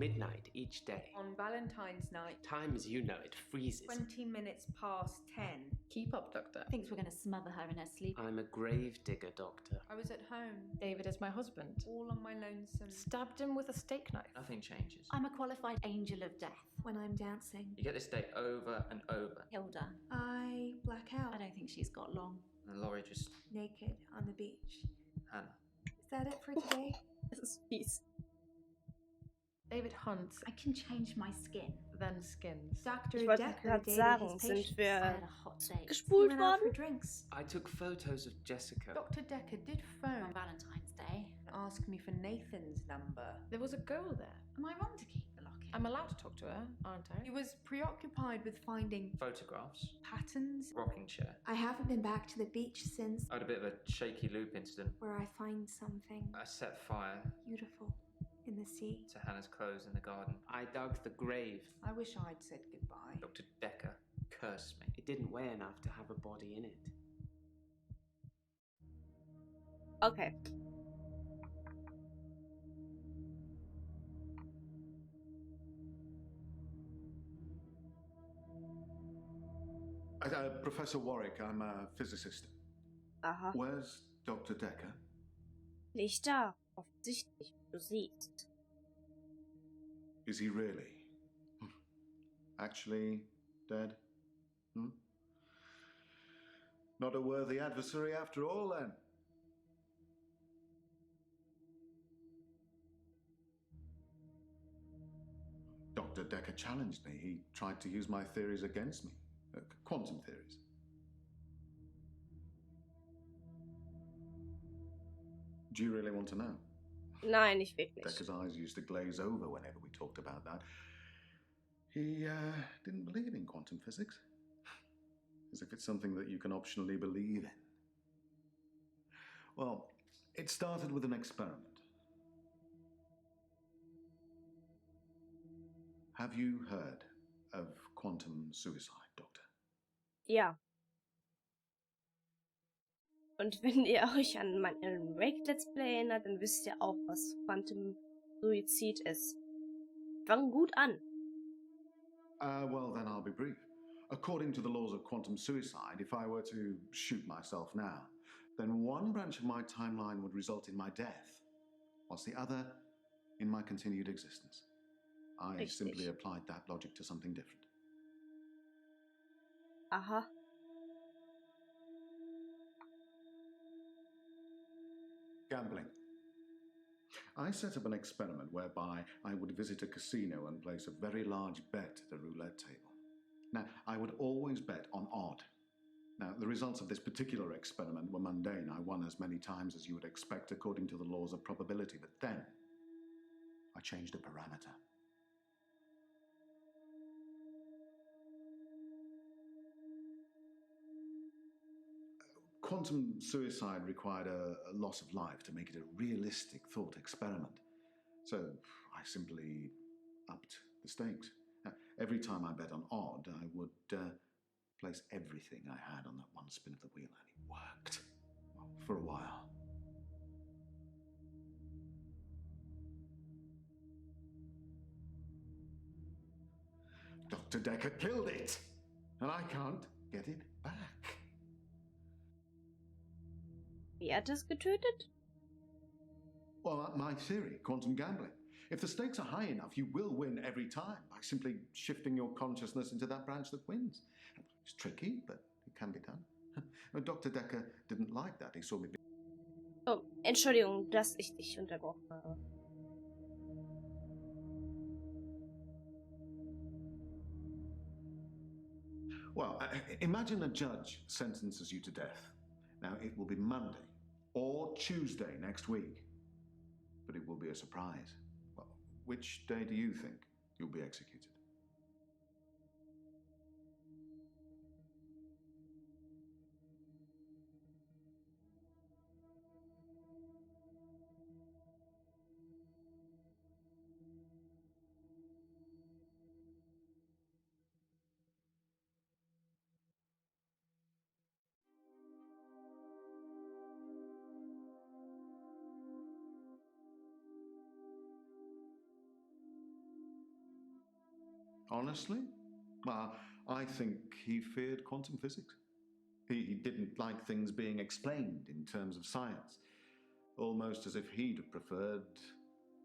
Midnight each day. On Valentine's night. Time as you know it freezes. 20 minutes past 10. Keep up, Doctor. Thinks we're going to smother her in her sleep. I'm a grave digger, Doctor. I was at home. David is my husband. All on my lonesome. Stabbed him with a steak knife. Nothing changes. I'm a qualified angel of death. When I'm dancing. You get this day over and over. Hilda. I black out. I don't think she's got long. And Laurie just... Naked on the beach. Hannah. Is that it for today? Das ist fies. David hunts, I can change my skin. then skins. Dr. Ich wollte Dekker gerade dated sagen, his sind patients. I wir had a hot date. He gespult went out for worden? drinks. I took photos of Jessica. Dr. Dekker did phone On Valentine's Day. and ask me for Nathan's number. There was a girl there. Am I wrong to keep the locket? I'm allowed to talk to her, aren't He I? was preoccupied with finding Photographs. patterns. Rocking chair. I haven't been back to the beach since I had a bit of a shaky loop incident. where I find something I set fire beautiful in the sea. to Hannah's clothes in the garden. I dug the grave. I wish I'd said goodbye. Dr. Dekker cursed me. It didn't weigh enough to have a body in it. Okay. Professor Warwick, I'm a physicist. Aha. Where's Dr. Dekker? Nicht da. Offensichtlich. Du siehst. Is he really? Actually dead? Hmm? Not a worthy adversary after all, then. Dr. Dekker challenged me. He tried to use my theories against me. Quantum theories. Do you really want to know? Nein, nicht wirklich. Dekker's eyes used to glaze over whenever we talked about that. He didn't believe in quantum physics. As if it's something that you can optionally believe in. Well, it started with an experiment. Have you heard of quantum suicide, Doctor? Ja. Und wenn ihr euch an mein Alan Wake Let's Play erinnert, dann wisst ihr auch, was Quantum Suizid ist. Fang gut an. Well, then I'll be brief. According to the laws of quantum suicide, if I were to shoot myself now, then one branch of my timeline would result in my death, whilst the other in my continued existence. I Richtig. simply applied that logic to something different. Aha. Gambling. I set up an experiment whereby I would visit a casino and place a very large bet at a roulette table. Now, I would always bet on odd. Now, the results of this particular experiment were mundane. I won as many times as you would expect according to the laws of probability, but then I changed a parameter. Quantum suicide required a loss of life to make it a realistic thought experiment. So I simply upped the stakes. Every time I bet on odd, I would place everything I had on that one spin of the wheel, and it worked. Well, for a while. Dr. Dekker killed it, and I can't get it back. Wie hat es getötet? Well, my theory, quantum gambling. If the stakes are high enough, you will win every time by simply shifting your consciousness into that branch that wins. It's tricky, but it can be done. Dr. Dekker didn't like that. He saw me. Oh, Entschuldigung, dass ich dich unterbrochen habe. Well, imagine a judge sentences you to death. Now, it will be Monday or Tuesday next week, but it will be a surprise. Well, which day do you think you'll be executed? Honestly? Well, I think he feared quantum physics. He didn't like things being explained in terms of science, almost as if he'd have preferred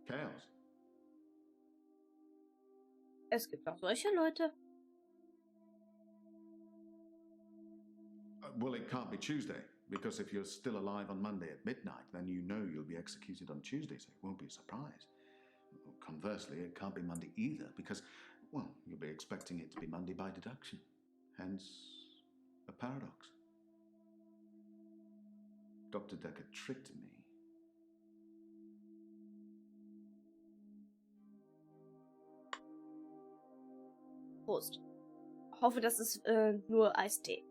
chaos. Es gibt auch solche Leute. Well, it can't be Tuesday, because if you're still alive on Monday at midnight, then you know you'll be executed on Tuesday, so it won't be a surprise. Conversely, it can't be Monday either, because, well, you'll be expecting it to be Monday by deduction. Hence, a paradox. Dr. Dekker tricked me. Prost. Hoffe, das ist nur Eistee.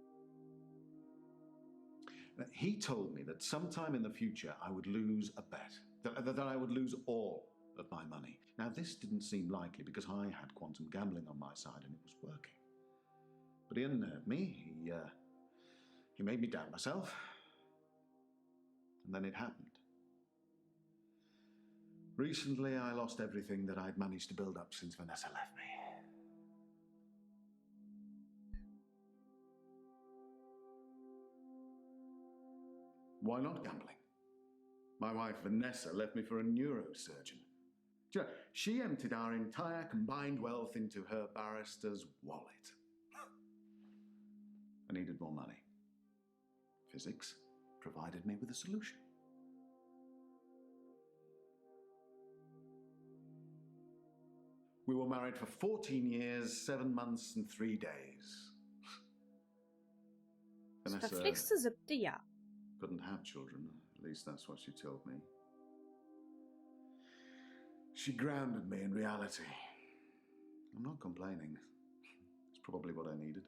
He told me that sometime in the future I would lose a bet, that I would lose all of my money. Now, this didn't seem likely because I had quantum gambling on my side and it was working. But he unnerved me. He made me doubt myself. And then it happened. Recently, I lost everything that I'd managed to build up since Vanessa left me. Why not gambling? My wife Vanessa left me for a neurosurgeon. She emptied our entire combined wealth into her barrister's wallet. I needed more money. Physics provided me with a solution. We were married for 14 years, 7 months and 3 days. Das Vanessa verflixte 7. Jahr. couldn't have children, at least that's what she told me. She grounded me in reality. I'm not complaining. It's probably what I needed.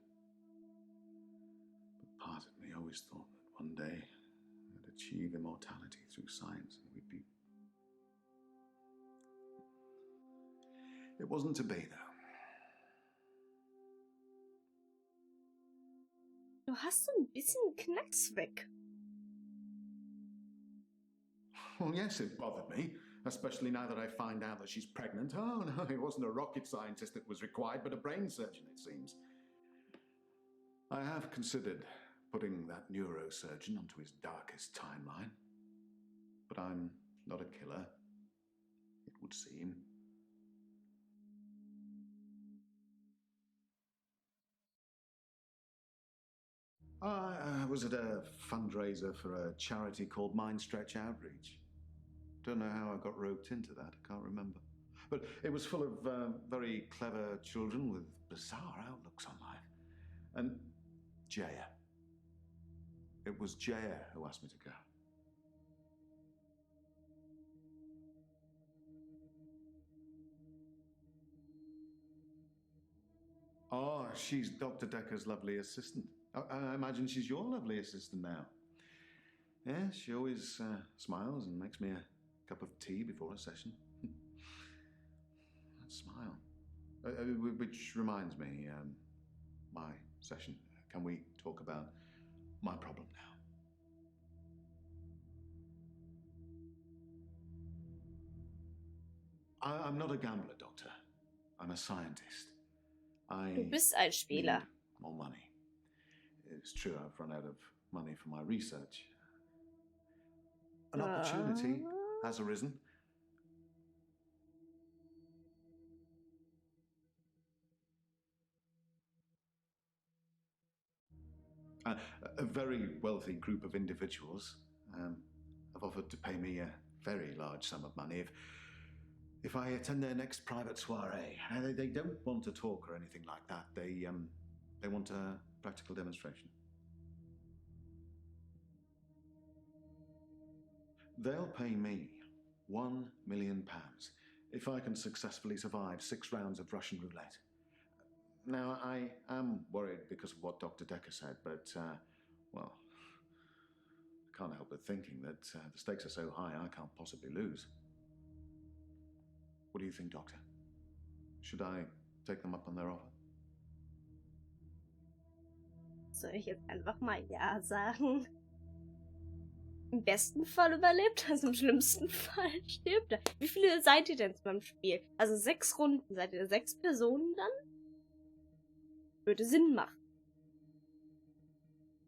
But part of me always thought that one day I'd achieve immortality through science and we'd be... It wasn't to be, though. Du hast so ein bisschen Knacks weg. Well, yes, it bothered me, especially now that I find out that she's pregnant. Oh, no, it wasn't a rocket scientist that was required, but a brain surgeon, it seems. I have considered putting that neurosurgeon onto his darkest timeline. But I'm not a killer, it would seem. I was at a fundraiser for a charity called Mindstretch Outreach. Don't know how I got roped into that, I can't remember. But it was full of very clever children with bizarre outlooks on life. And Jaya. It was Jaya who asked me to go. Oh, she's Dr. Dekker's lovely assistant. I imagine she's your lovely assistant now. Yeah, she always smiles and makes me a cup of tea before a session. That smile. Which reminds me, my session. Can we talk about my problem now? I'm not a gambler, Doctor. I'm a scientist. Du bist ein Spieler. Need more money. It's true, I've run out of money for my research. An opportunity has arisen. A very wealthy group of individuals have offered to pay me a very large sum of money if I attend their next private soiree. They don't want to talk or anything like that. They want a practical demonstration. They'll pay me £1 million if I can successfully survive 6 rounds of Russian roulette. Now, I am worried because of what Dr. Dekker said, but, well, I can't help but thinking that the stakes are so high I can't possibly lose. What do you think, Doctor? Should I take them up on their offer? Soll ich jetzt einfach mal Ja sagen? Im besten Fall überlebt, also im schlimmsten Fall stirbt er. Wie viele seid ihr denn beim Spiel? Also 6 Runden. Seid ihr 6 Personen dann? Würde Sinn machen.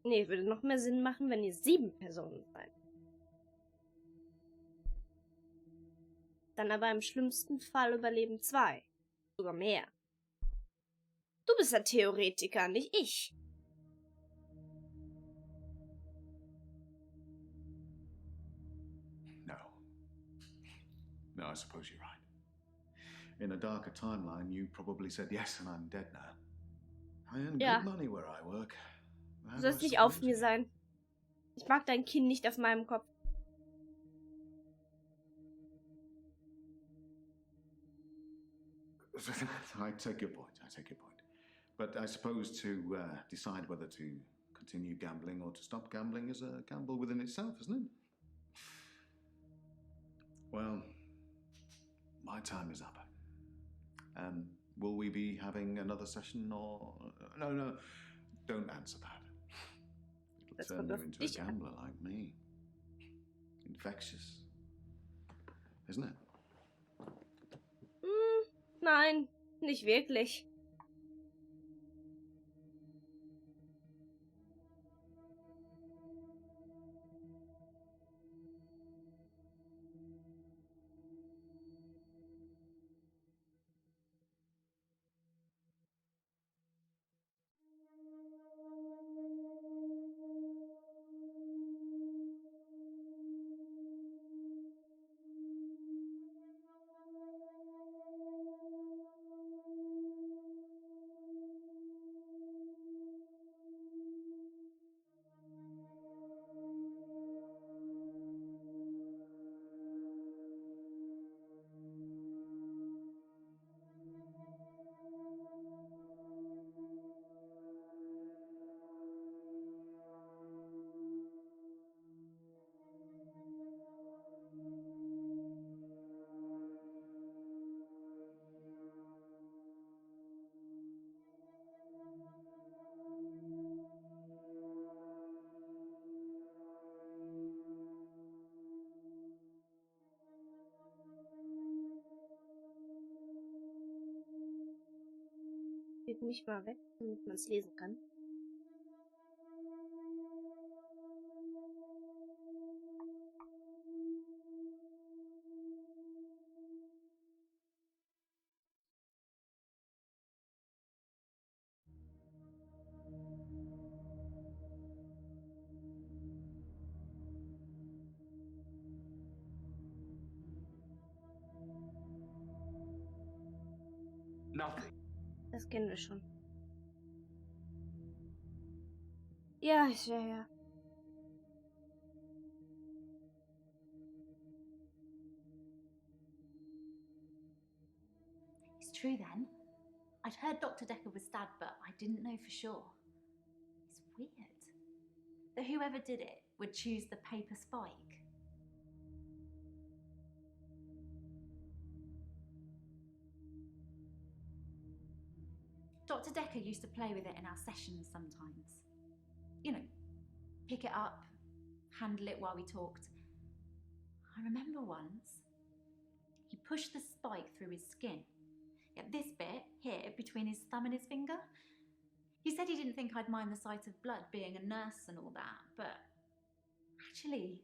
Nee, würde noch mehr Sinn machen, wenn ihr 7 Personen seid. Dann aber im schlimmsten Fall überleben 2. Sogar mehr. Du bist ein Theoretiker, nicht ich. No. No, I suppose you're right. In a darker timeline, you probably said yes and I'm dead now. I earn Ja. good money where I work. How Du do I sollst nicht auf suppose mir you? sein. Ich mag dein Kinn nicht auf meinem Kopf. I take your point. But I suppose to decide whether to continue gambling or to stop gambling is a gamble within itself, isn't it? Well, my time is up. Will we be having another session or... No, don't answer that. Das It'll turn kommt you auf into a dich an. gambler like me. Infectious. Isn't it? Nein, nicht wirklich. Geht nicht mal weg, damit man es lesen kann. Nothing. Das kennen wir schon. Ja. It's true then. I'd heard Dr. Dekker was stabbed, but I didn't know for sure. It's weird that whoever did it would choose the paper spike. Dr. Dekker used to play with it in our sessions sometimes. You know, pick it up, handle it while we talked. I remember once, he pushed the spike through his skin. Yeah, this bit here between his thumb and his finger. He said he didn't think I'd mind the sight of blood being a nurse and all that, but actually,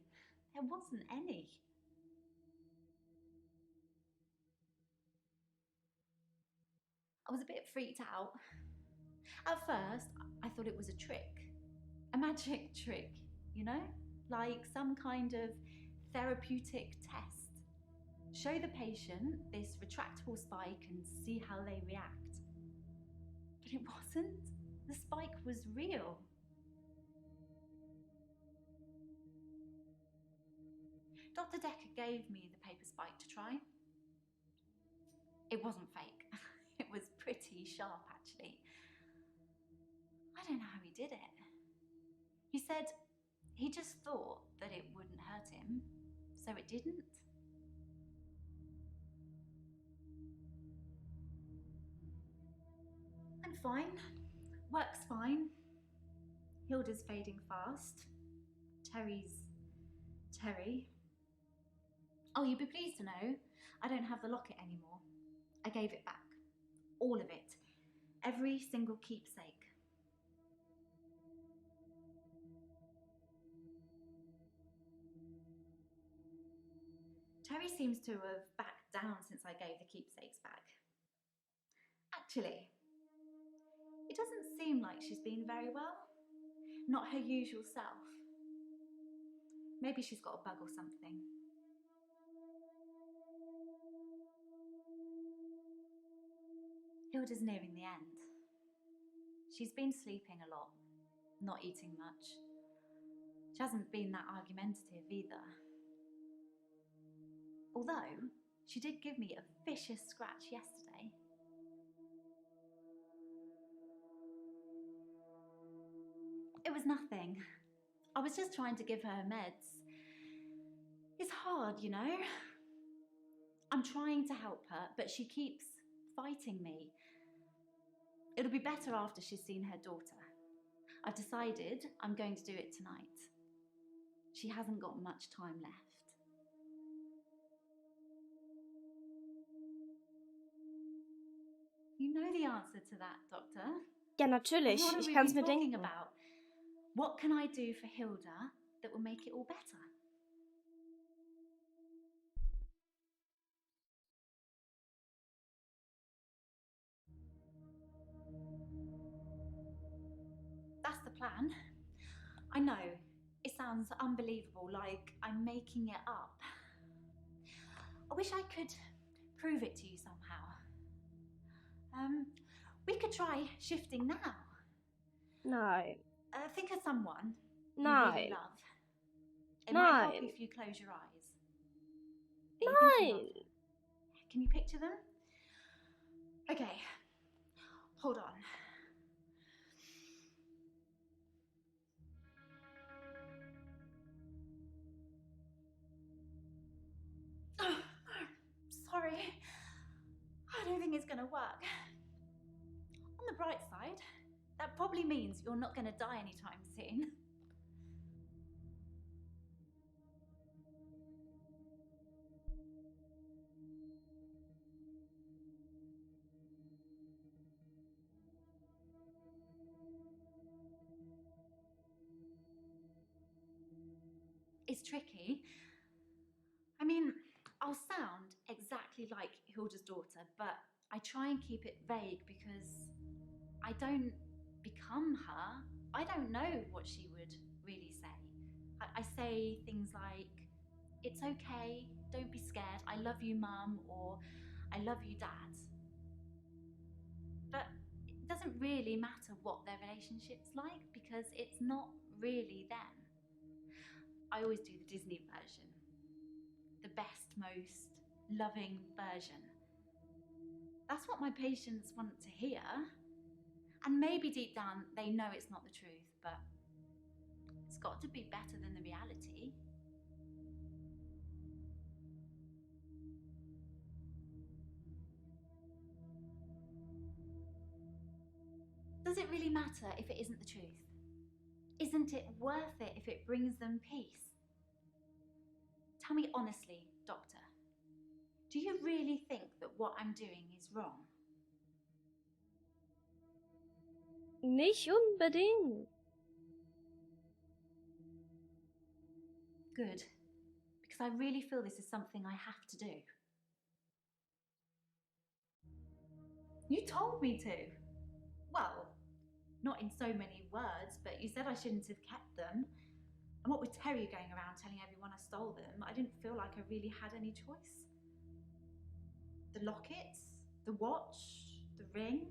there wasn't any. I was a bit freaked out. At first, I thought it was a trick. A magic trick, you know? Like some kind of therapeutic test. Show the patient this retractable spike and see how they react. But it wasn't. The spike was real. Dr. Dekker gave me the paper spike to try. It wasn't fake. It was pretty sharp, actually. I don't know how he did it. He said he just thought that it wouldn't hurt him, so it didn't. I'm fine. Work's fine. Hilda's fading fast. Terry's Terry. Oh, you'd be pleased to know I don't have the locket anymore. I gave it back. All of it. Every single keepsake. Terry seems to have backed down since I gave the keepsakes back. Actually, it doesn't seem like she's been very well. Not her usual self. Maybe she's got a bug or something. Hilda's nearing the end. She's been sleeping a lot, not eating much. She hasn't been that argumentative either. Although, she did give me a vicious scratch yesterday. It was nothing. I was just trying to give her meds. It's hard, you know? I'm trying to help her, but she keeps fighting me. It'll be better after she's seen her daughter. I've decided I'm going to do it tonight. She hasn't got much time left. You know the answer to that, Doctor. Ja, natürlich. What are Ich we kann es mir talking denken. about? What can I do for Hilda that will make it all better? That's the plan. I know, it sounds unbelievable, like I'm making it up. I wish I could prove it to you somehow. We could try shifting now. Nein. Think of someone you Nein. really love. It might help Nein. if you close your eyes. That you think you Nein. love. Can you picture them? Okay, hold on. Sorry, I don't think it's gonna work. On the bright side, that probably means you're not gonna die anytime soon. It's tricky. I mean, I'll sound exactly like Hilda's daughter, but I try and keep it vague because I don't become her. I don't know what she would really say. I say things like, it's okay, don't be scared, I love you, Mum, or I love you, Dad. But it doesn't really matter what their relationship's like because it's not really them. I always do the Disney version. The best, most loving version. That's what my patients want to hear. And maybe deep down they know it's not the truth, but it's got to be better than the reality. Does it really matter if it isn't the truth? Isn't it worth it if it brings them peace? Tell me honestly, Doctor, do you really think that what I'm doing is wrong? Nicht unbedingt. Good, because I really feel this is something I have to do. You told me to. Well, not in so many words, but you said I shouldn't have kept them. And what with Terry going around telling everyone I stole them, I didn't feel like I really had any choice. The locket, the watch, the ring.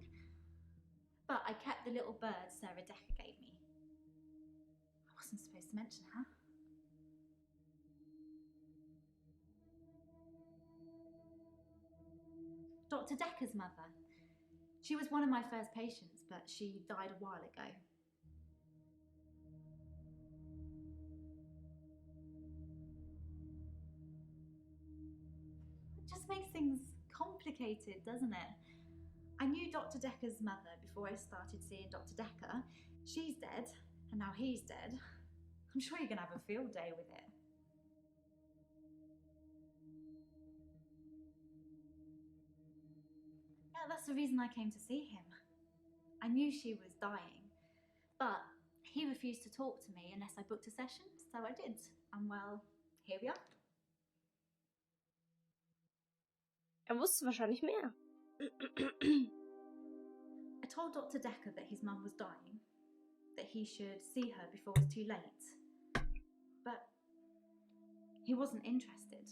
But I kept the little bird Sarah Dekker gave me. I wasn't supposed to mention her. Dr. Dekker's mother. She was one of my first patients, but she died a while ago. It just makes things complicated, doesn't it? I knew Dr. Dekker's mother before I started seeing Dr. Dekker. She's dead, and now he's dead. I'm sure you're gonna have a field day with it. Yeah, that's the reason I came to see him. I knew she was dying, but he refused to talk to me unless I booked a session, so I did. And well, here we are. Wusste wahrscheinlich mehr. I told Dr. Dekker that his mum was dying, that he should see her before it was too late. But he wasn't interested.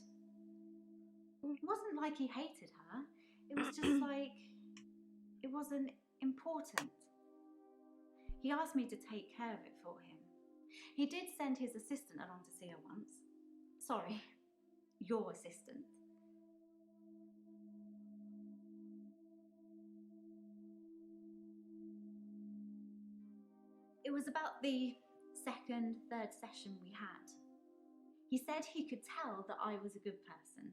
It wasn't like he hated her. It was just like it wasn't important. He asked me to take care of it for him. He did send his assistant along to see her once. Sorry, your assistant. It was about the second, third session we had. He said he could tell that I was a good person,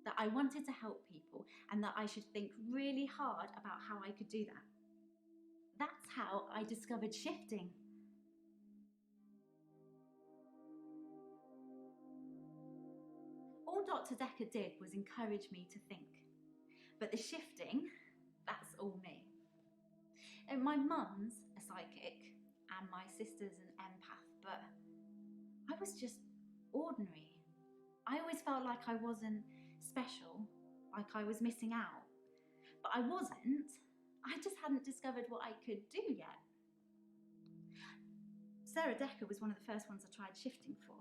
that I wanted to help people, and that I should think really hard about how I could do that. That's how I discovered shifting. All Dr. Dekker did was encourage me to think. But the shifting, that's all me. And my mum's a psychic, and my sister's an empath, but I was just ordinary. I always felt like I wasn't special, like I was missing out. But I wasn't. I just hadn't discovered what I could do yet. Sarah Dekker was one of the first ones I tried shifting for.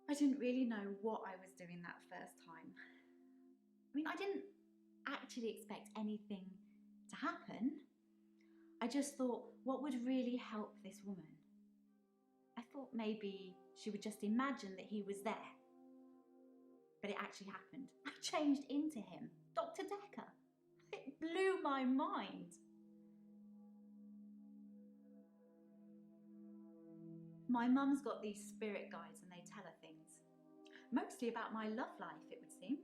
I didn't really know what I was doing that first time. I mean, I didn't actually expect anything to happen. I just thought, what would really help this woman? I thought maybe she would just imagine that he was there. But it actually happened. I changed into him, Dr. Dekker. It blew my mind. My mum's got these spirit guides and they tell her things. Mostly about my love life, it would seem.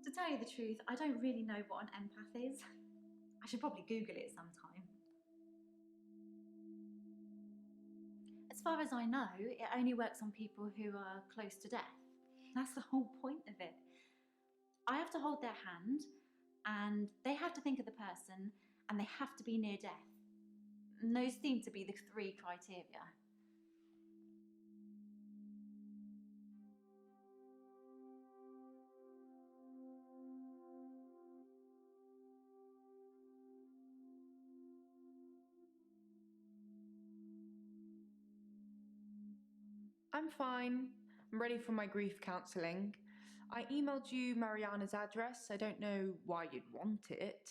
To tell you the truth, I don't really know what an empath is. I should probably Google it sometime. As far as I know, it only works on people who are close to death. That's the whole point of it. I have to hold their hand, and they have to think of the person, and they have to be near death. And those seem to be the 3 criteria. I'm fine. I'm ready for my grief counselling. I emailed you Mariana's address. I don't know why you'd want it.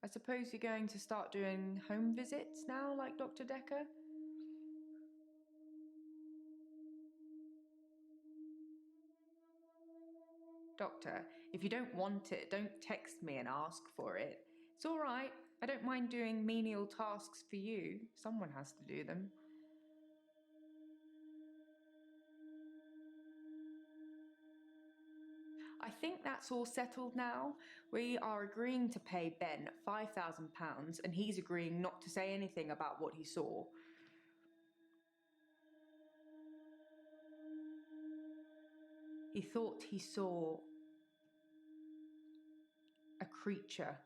I suppose you're going to start doing home visits now, like Dr. Dekker? Doctor, if you don't want it, don't text me and ask for it. It's all right. I don't mind doing menial tasks for you. Someone has to do them. I think that's all settled now. We are agreeing to pay Ben £5,000 and he's agreeing not to say anything about what he saw. He thought he saw a creature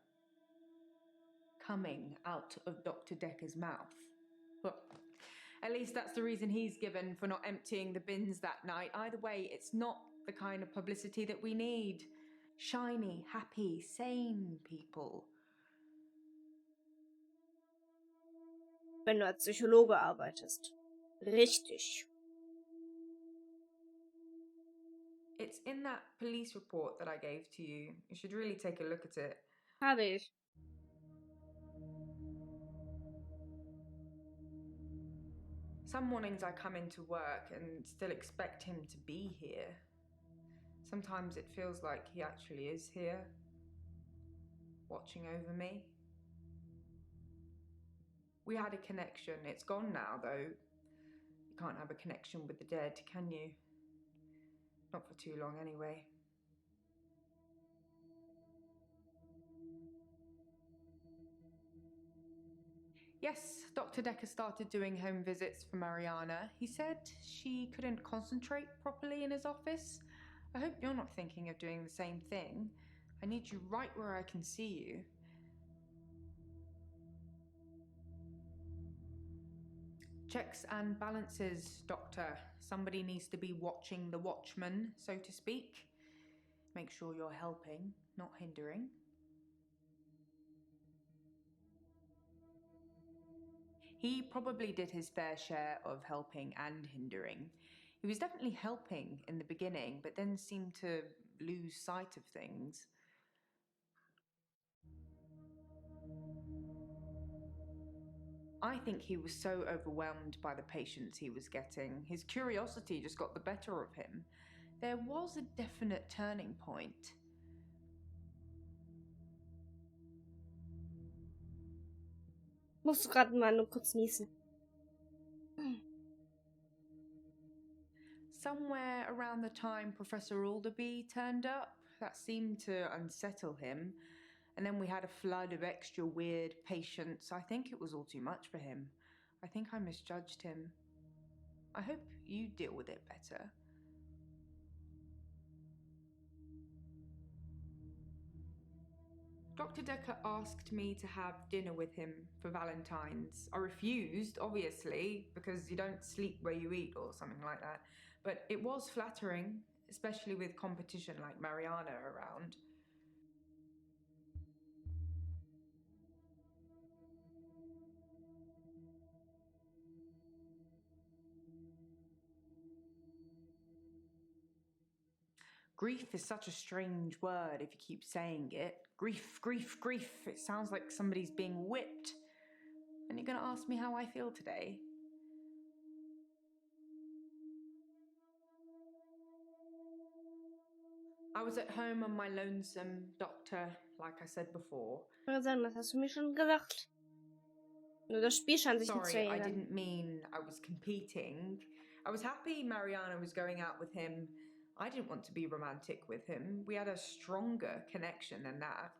coming out of Dr. Dekker's mouth. Well, at least that's the reason he's given for not emptying the bins that night. Either way, it's not the kind of publicity that we need. Shiny, happy, sane people. Wenn du als Psychologe arbeitest. Richtig. It's in that police report that I gave to you. You should really take a look at it. Habe ich. Some mornings I come into work and still expect him to be here. Sometimes it feels like he actually is here, watching over me. We had a connection. It's gone now, though. You can't have a connection with the dead, can you? Not for too long, anyway. Yes, Dr. Dekker started doing home visits for Mariana. He said she couldn't concentrate properly in his office. I hope you're not thinking of doing the same thing. I need you right where I can see you. Checks and balances, Doctor. Somebody needs to be watching the watchman, so to speak. Make sure you're helping, not hindering. He probably did his fair share of helping and hindering. He was definitely helping in the beginning, but then seemed to lose sight of things. I think he was so overwhelmed by the patients he was getting. His curiosity just got the better of him. There was a definite turning point. Musst gerade mal nur kurz niesen. Somewhere around the time Professor Alderby turned up, that seemed to unsettle him. And then we had a flood of extra weird patients. I think it was all too much for him. I think I misjudged him. I hope you deal with it better. Dr. Dekker asked me to have dinner with him for Valentine's. I refused, obviously, because you don't sleep where you eat or something like that. But it was flattering, especially with competition like Mariana around. Grief is such a strange word if you keep saying it. Grief, grief, grief. It sounds like somebody's being whipped. And you're going to ask me how I feel today? I was at home on my lonesome, Doctor, like I said before. Ich würde sagen, das hast du mir schon gesagt. Nur das Spiel scheint sich nicht zu Sorry, I erinnern. didn't mean I was competing. I was happy Mariana was going out with him. I didn't want to be romantic with him. We had a stronger connection than that.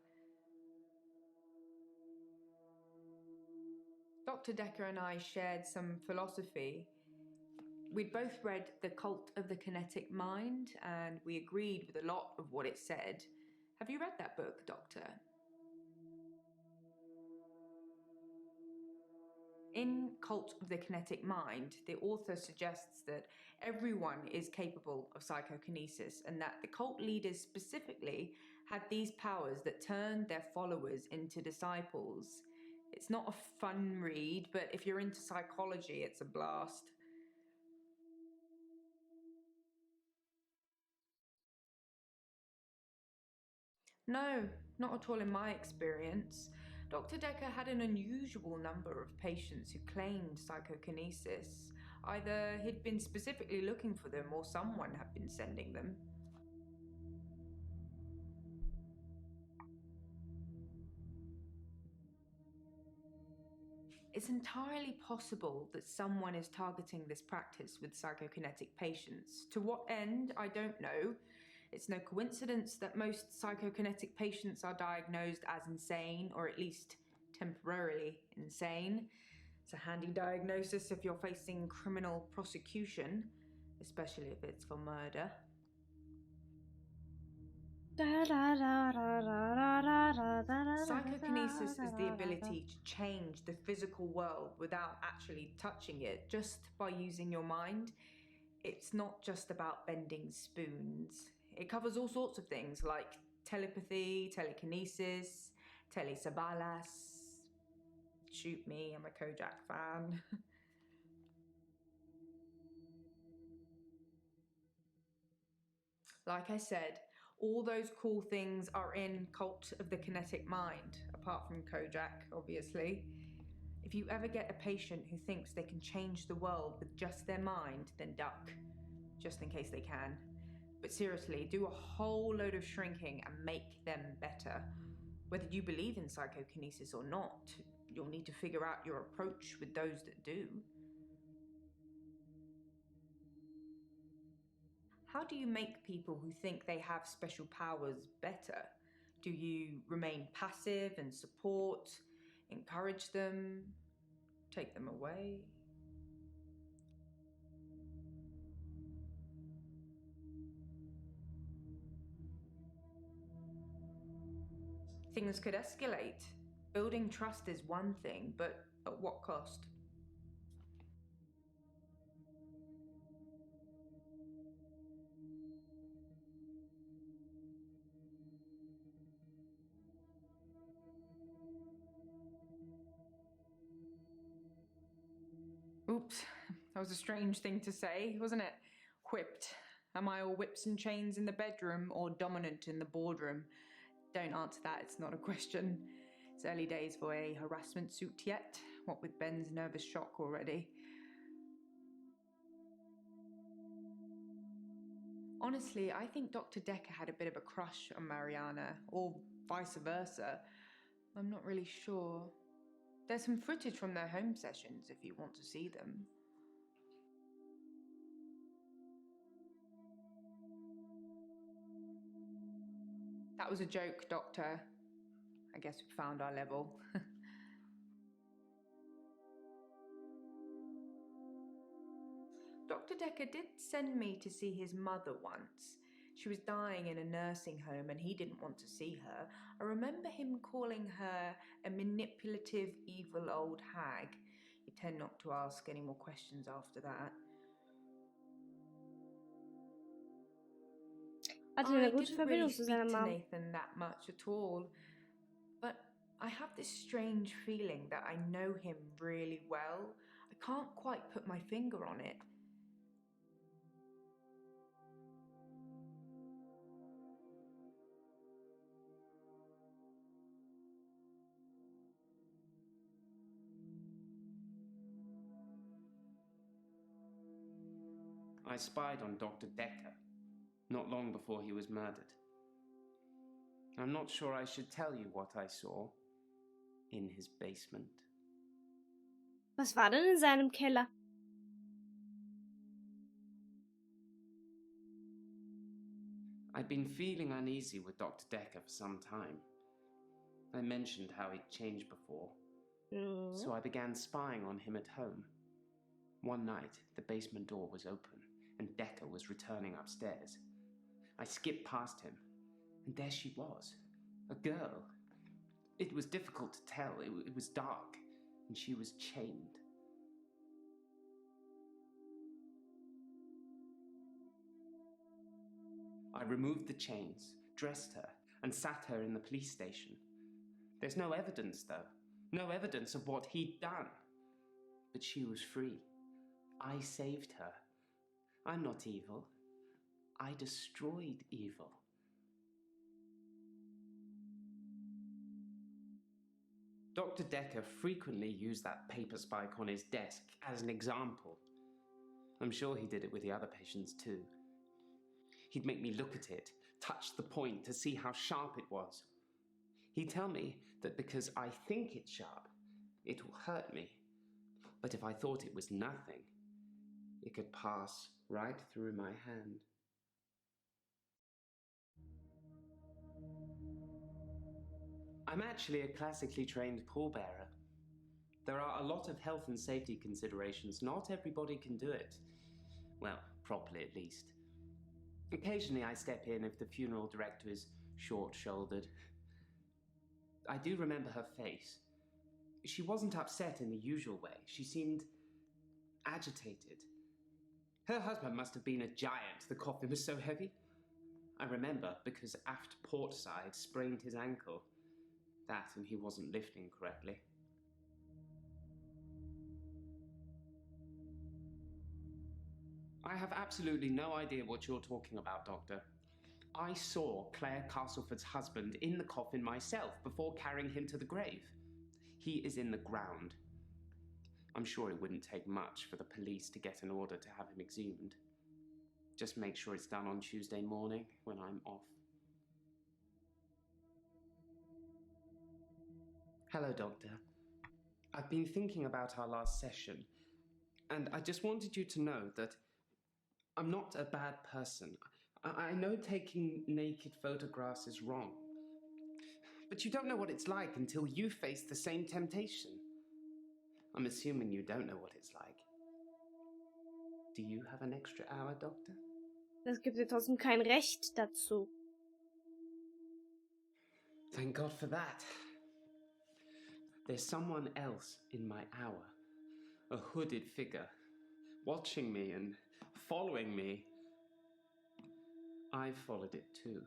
Dr. Dekker and I shared some philosophy. We'd both read The Cult of the Kinetic Mind, and we agreed with a lot of what it said. Have you read that book, Doctor? In Cult of the Kinetic Mind, the author suggests that everyone is capable of psychokinesis and that the cult leaders specifically had these powers that turned their followers into disciples. It's not a fun read, but if you're into psychology, it's a blast. No, not at all in my experience. Dr. Dekker had an unusual number of patients who claimed psychokinesis. Either he'd been specifically looking for them or someone had been sending them. It's entirely possible that someone is targeting this practice with psychokinetic patients. To what end, I don't know. It's no coincidence that most psychokinetic patients are diagnosed as insane, or at least temporarily insane. It's a handy diagnosis if you're facing criminal prosecution, especially if it's for murder. Psychokinesis is the ability to change the physical world without actually touching it, just by using your mind. It's not just about bending spoons. It covers all sorts of things like telepathy, telekinesis, telesabalas. Shoot me, I'm a Kojak fan. Like I said, all those cool things are in Cult of the Kinetic Mind, apart from Kojak, obviously. If you ever get a patient who thinks they can change the world with just their mind, then duck, just in case they can. But seriously, do a whole load of shrinking and make them better. Whether you believe in psychokinesis or not, you'll need to figure out your approach with those that do. How do you make people who think they have special powers better? Do you remain passive and support, encourage them? take them away. Things could escalate. Building trust is one thing, but at what cost? Oops, that was a strange thing to say, wasn't it? Whipped. Am I all whips and chains in the bedroom or dominant in the boardroom? Don't answer that, it's not a question. It's early days for a harassment suit yet, what with Ben's nervous shock already. Honestly, I think Dr. Dekker had a bit of a crush on Mariana, or vice versa. I'm not really sure. There's some footage from their home sessions if you want to see them. That was a joke, Doctor. I guess we found our level. Dr. Dekker did send me to see his mother once. She was dying in a nursing home and he didn't want to see her. I remember him calling her a manipulative, evil old hag. You tend not to ask any more questions after that. Hatte eine I gute didn't really Verbindung zu speak seiner to Mom. Nathan that much at all, but I have this strange feeling that I know him really well. I can't quite put my finger on it. I spied on Dr. Dekker, not long before he was murdered. I'm not sure I should tell you what I saw in his basement. Was war denn in seinem Keller? I'd been feeling uneasy with Dr. Dekker for some time. I mentioned how he'd changed before, so I began spying on him at home. One night, the basement door was open, and Dekker was returning upstairs. I skipped past him, and there she was, a girl. It was difficult to tell. It was dark, and she was chained. I removed the chains, dressed her, and sat her in the police station. There's no evidence, though. No evidence of what he'd done. But she was free. I saved her. I'm not evil. I destroyed evil. Dr. Dekker frequently used that paper spike on his desk as an example. I'm sure he did it with the other patients too. He'd make me look at it, touch the point to see how sharp it was. He'd tell me that because I think it's sharp, it will hurt me. But if I thought it was nothing, it could pass right through my hand. I'm actually a classically trained pallbearer. There are a lot of health and safety considerations. Not everybody can do it. Well, properly at least. Occasionally I step in if the funeral director is short-shouldered. I do remember her face. She wasn't upset in the usual way. She seemed agitated. Her husband must have been a giant. The coffin was so heavy. I remember because aft port side sprained his ankle. That and he wasn't lifting correctly. I have absolutely no idea what you're talking about, Doctor. I saw Claire Castleford's husband in the coffin myself before carrying him to the grave. He is in the ground. I'm sure it wouldn't take much for the police to get an order to have him exhumed. Just make sure it's done on Tuesday morning when I'm off. Hello, Doctor. I've been thinking about our last session, and I just wanted you to know that I'm not a bad person. I know taking naked photographs is wrong, but you don't know what it's like until you face the same temptation. I'm assuming you don't know what it's like. Do you have an extra hour, Doctor? Das gibt dir trotzdem kein Recht dazu. Thank God for that. There's someone else in my hour. A hooded figure. Watching me and following me. I followed it too.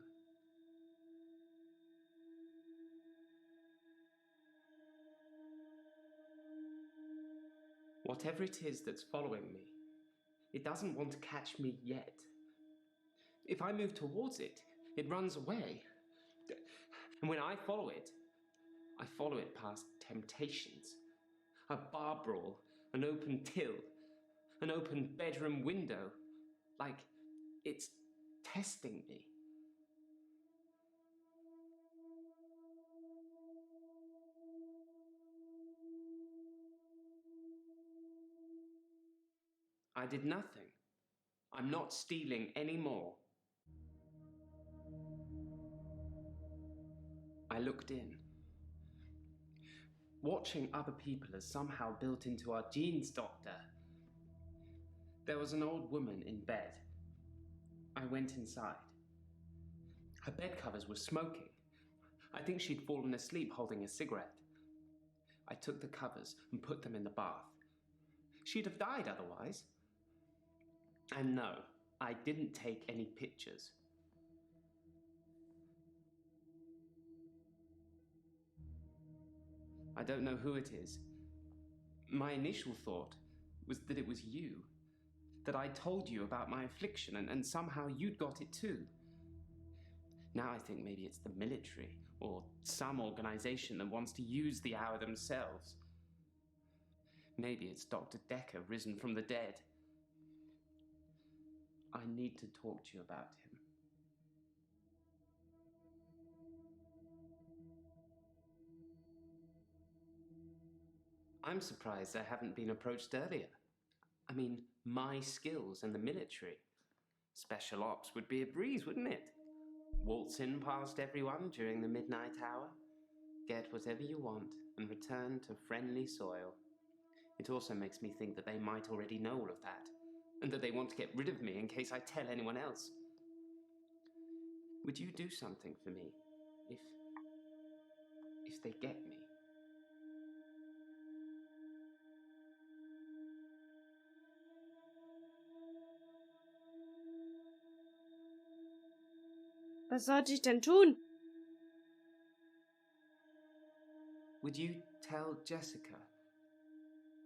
Whatever it is that's following me, it doesn't want to catch me yet. If I move towards it, it runs away. And when I follow it past temptations. A bar brawl, an open till, an open bedroom window. Like it's testing me. I did nothing. I'm not stealing anymore. I looked in. Watching other people is somehow built into our genes, Doctor. There was an old woman in bed. I went inside. Her bed covers were smoking. I think she'd fallen asleep holding a cigarette. I took the covers and put them in the bath. She'd have died otherwise. And no, I didn't take any pictures. I don't know who it is. My initial thought was that it was you. That I told you about my affliction and somehow you'd got it too. Now I think maybe it's the military or some organization that wants to use the hour themselves. Maybe it's Dr. Dekker risen from the dead. I need to talk to you about him. I'm surprised I haven't been approached earlier. I mean, my skills in the military. Special ops would be a breeze, wouldn't it? Waltz in past everyone during the midnight hour, get whatever you want, and return to friendly soil. It also makes me think that they might already know all of that, and that they want to get rid of me in case I tell anyone else. Would you do something for me if they get me? Was sollte ich denn tun? Would you tell Jessica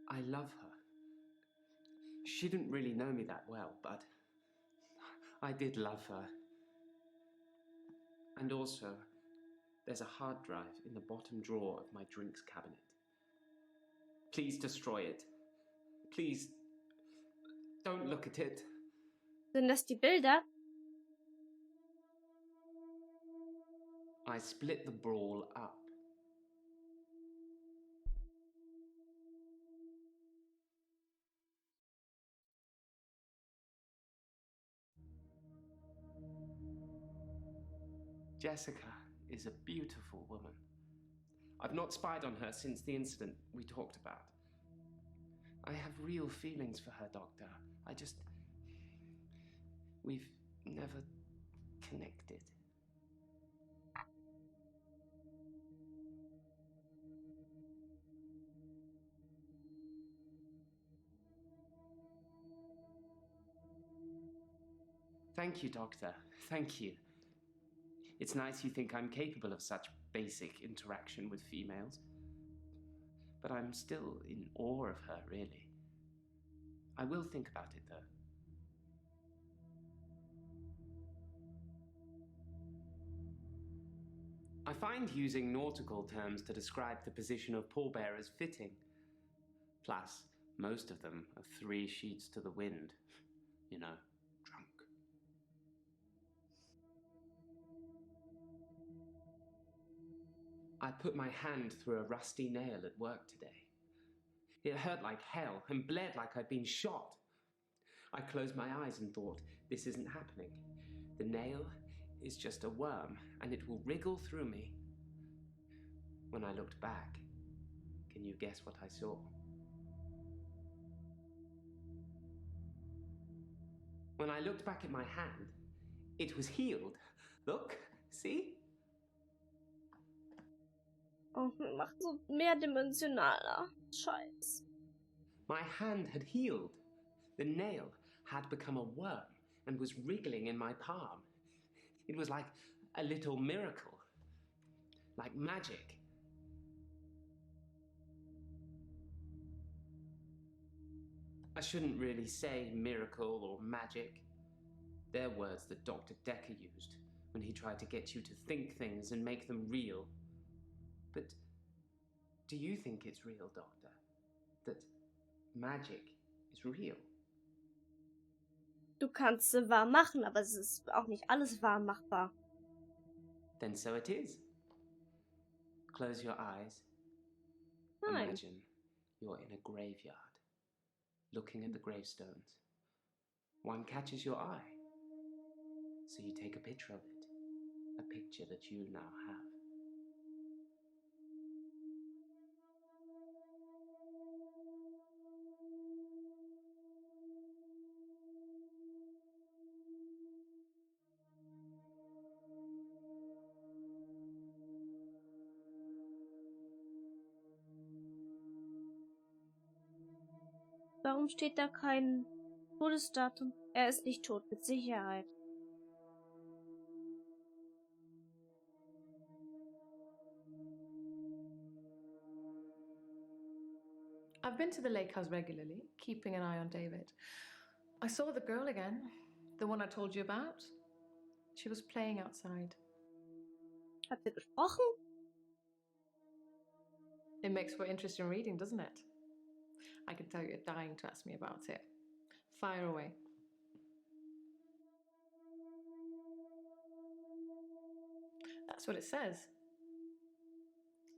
I love her? She didn't really know me that well, but I did love her. And also, there's a hard drive in the bottom drawer of my drinks cabinet. Please destroy it. Please, don't look at it. Sind das die Bilder? I split the brawl up. Jessica is a beautiful woman. I've not spied on her since the incident we talked about. I have real feelings for her, Doctor. We've never connected. Thank you, Doctor. Thank you. It's nice you think I'm capable of such basic interaction with females. But I'm still in awe of her, really. I will think about it, though. I find using nautical terms to describe the position of pallbearers fitting. Plus, most of them are 3 sheets to the wind. You know, drunk. I put my hand through a rusty nail at work today. It hurt like hell and bled like I'd been shot. I closed my eyes and thought, this isn't happening. The nail is just a worm and it will wriggle through me. When I looked back, can you guess what I saw? When I looked back at my hand, it was healed. Look, see? Oh, macht so mehrdimensionaler Scheiß. My hand had healed. The nail had become a worm and was wriggling in my palm. It was like a little miracle, like magic. I shouldn't really say miracle or magic. They're words that Dr. Dekker used when he tried to get you to think things and make them real. But do you think it's real, Doctor? That magic is real? Du kannst sie wahr machen, aber es ist auch nicht alles wahr machbar. Then so it is. Close your eyes. Nein. Imagine you're in a graveyard, looking at the gravestones. One catches your eye, so you take a picture of it, a picture that you now have. Warum steht da kein Todesdatum? Er ist nicht tot, mit Sicherheit. I've been to the lake house regularly, keeping an eye on David. I saw the girl again, the one I told you about. She was playing outside. Habt ihr gesprochen? It makes for interesting reading, doesn't it? I can tell you're dying to ask me about it. Fire away. That's what it says.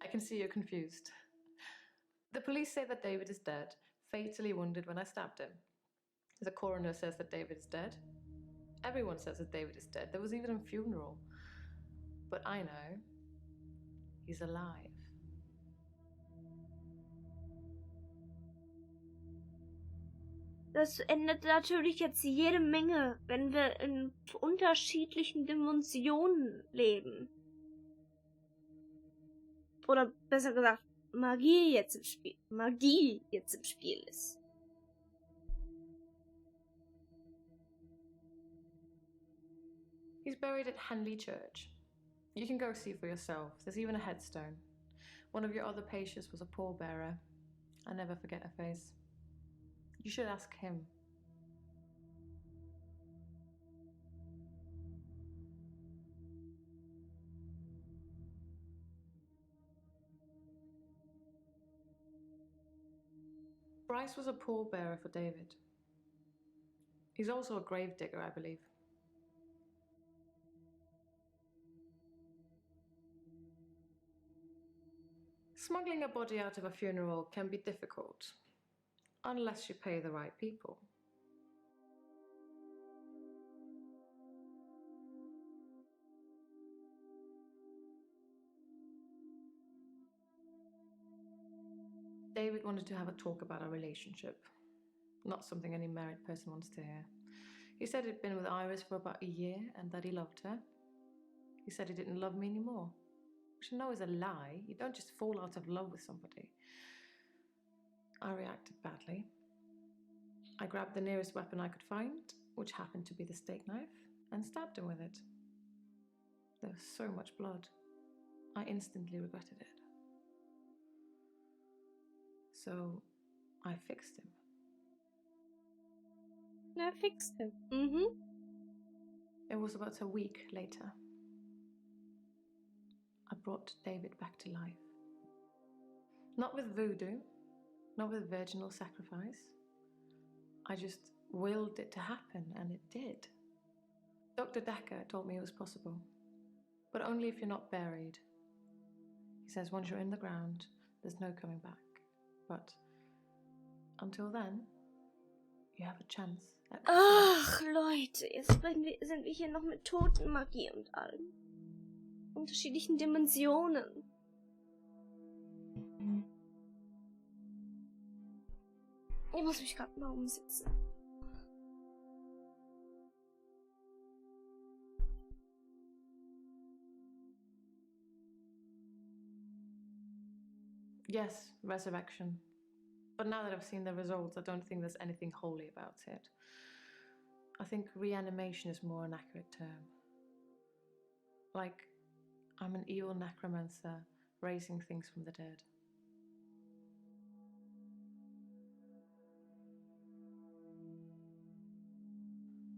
I can see you're confused. The police say that David is dead, fatally wounded when I stabbed him. The coroner says that David is dead. Everyone says that David is dead. There was even a funeral. But I know he's alive. Das ändert natürlich jetzt jede Menge, wenn wir in unterschiedlichen Dimensionen leben. Oder besser gesagt, Magie jetzt im Spiel ist. He's buried at Henley Church. You can go see for yourself. There's even a headstone. One of your other patients was a pallbearer. I never forget her face. You should ask him. Bryce was a pallbearer for David. He's also a gravedigger, I believe. Smuggling a body out of a funeral can be difficult, unless you pay the right people. David wanted to have a talk about our relationship, not something any married person wants to hear. He said he'd been with Iris for about a year and that he loved her. He said he didn't love me anymore, which I know is a lie. You don't just fall out of love with somebody. I reacted badly. I grabbed the nearest weapon I could find, which happened to be the steak knife, and stabbed him with it. There was so much blood. I instantly regretted it. So I fixed him. Er fixt him. Mhm. It was about a week later. I brought David back to life. Not with voodoo, not with virginal sacrifice. I just willed it to happen, and it did. Dr. Dekker told me it was possible, but only if you're not buried. He says once you're in the ground, there's no coming back. But until then, you have a chance at... Ach, Leute, jetzt sind wir hier noch mit Totenmagie und allem. Unterschiedlichen Dimensionen. Ich muss mich gerade mal umsetzen. Yes, resurrection. But now that I've seen the results, I don't think there's anything holy about it. I think reanimation is more an accurate term. Like, I'm an evil necromancer raising things from the dead.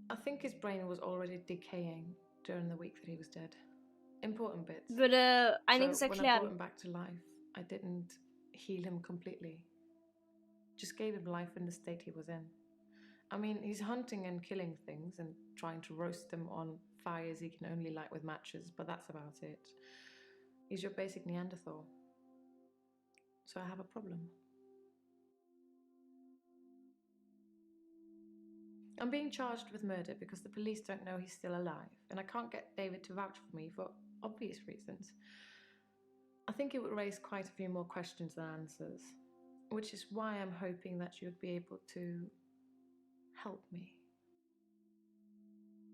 I think his brain was already decaying during the week that he was dead. Important bits. Würde einiges So when I brought erklären. him back to life, I didn't heal him completely. Just gave him life in the state he was in. I mean, he's hunting and killing things and trying to roast them on fires he can only light with matches, but that's about it. He's your basic Neanderthal. So I have a problem. I'm being charged with murder because the police don't know he's still alive, and I can't get David to vouch for me for obvious reasons. I think it would raise quite a few more questions than answers, which is why I'm hoping that you'd be able to help me.